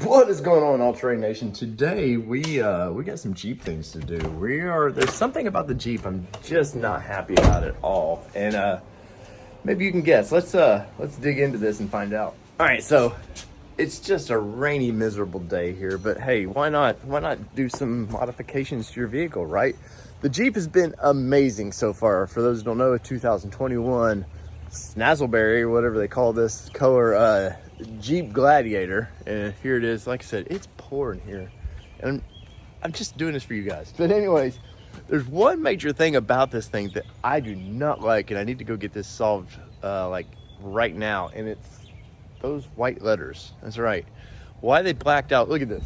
What is going on, All Terrain Nation? Today we got some Jeep things to do. There's something about the Jeep I'm just not happy about at all, and maybe you can guess. Let's dig into this and find out. All right, so it's just a rainy, miserable day here, but hey, why not do some modifications to your vehicle, right? The Jeep has been amazing so far. For those who don't know, a 2021 Snazzleberry, or whatever they call this color, Jeep Gladiator, and here it is. Like I said, it's pouring here, and I'm just doing this for you guys. But anyways, there's one major thing about this thing that I do not like, and I need to go get this solved like right now, and it's those white letters. That's right. Why they blacked out? Look at this.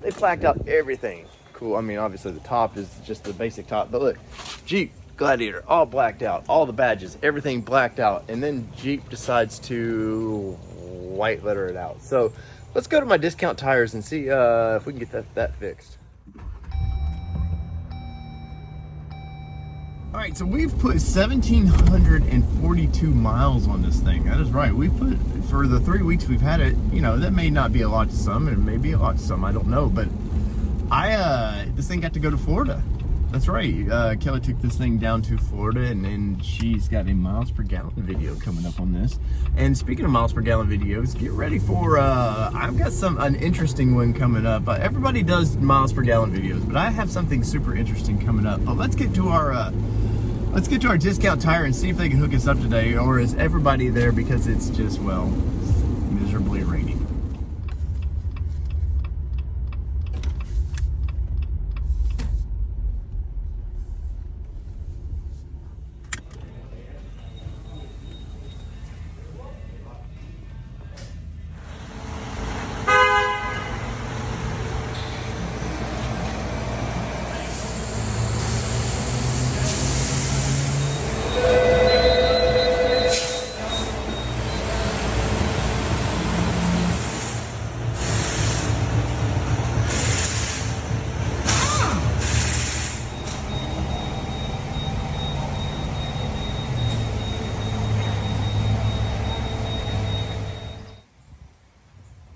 They blacked out everything. Cool. I mean, obviously the top is just the basic top, but look, Jeep Gladiator, all blacked out, all the badges, everything blacked out, and then Jeep decides to white letter it out. So let's go to my discount tires and see if we can get that fixed. All right, so we've put 1,742 miles on this thing. That is right. We put, for the 3 weeks we've had it, you know, that may not be a lot to some, and it may be a lot to some, I don't know, but this thing got to go to Florida. That's right. Kelly took this thing down to Florida, and then she's got a miles per gallon video coming up on this. And speaking of miles per gallon videos, get ready for I've got an interesting one coming up. Everybody does miles per gallon videos, but I have something super interesting coming up. But let's get to our discount tire and see if they can hook us up today, or is everybody there because it's just, well, miserably rainy.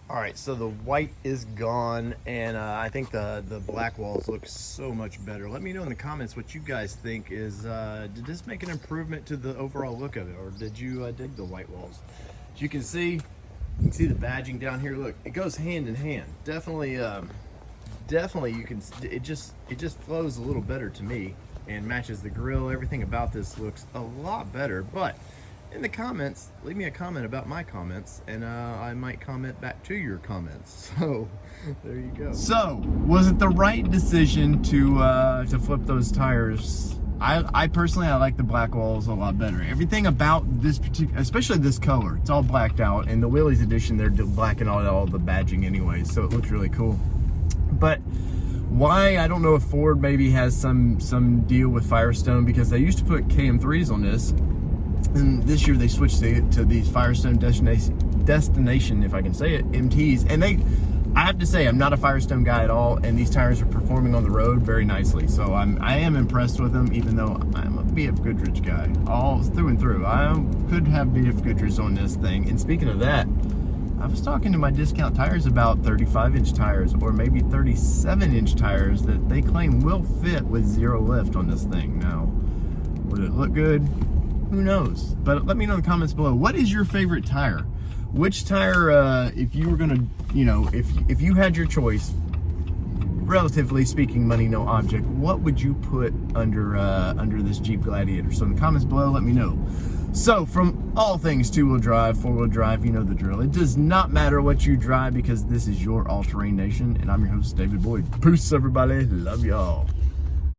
All right, so the white is gone, and I think the black walls look so much better. Let me know in the comments what you guys think. Did this make an improvement to the overall look of it, or did you dig the white walls? As you can see the badging down here. Look, it goes hand in hand. Definitely you can. It just flows a little better to me and matches the grill. Everything about this looks a lot better, but in the comments, leave me a comment about my comments, and I might comment back to your comments. So there you go. So was it the right decision to flip those tires? I personally, I like the black walls a lot better. Everything about this particular, especially this color, it's all blacked out. In the Willys edition, they're blacking out all the badging anyway, so it looks really cool. But why, I don't know if Ford maybe has some deal with Firestone, because they used to put KM3s on this. And this year they switched to these Firestone destination, if I can say it, MTs. And I have to say, I'm not a Firestone guy at all, and these tires are performing on the road very nicely. So I am impressed with them, even though I'm a BF Goodrich guy, all through and through. I could have BF Goodrich on this thing. And speaking of that, I was talking to my discount tires about 35-inch tires, or maybe 37-inch tires that they claim will fit with zero lift on this thing. Now, would it look good? Who knows? But let me know in the comments below, what is your favorite tire? Which tire, if you were gonna, you know, if you had your choice, relatively speaking, money no object, what would you put under this Jeep Gladiator? So in the comments below, let me know. So from all things two-wheel drive, four-wheel drive, you know the drill. It does not matter what you drive, because this is your All Terrain Nation, and I'm your host, David Boyd. Peace, everybody. Love y'all.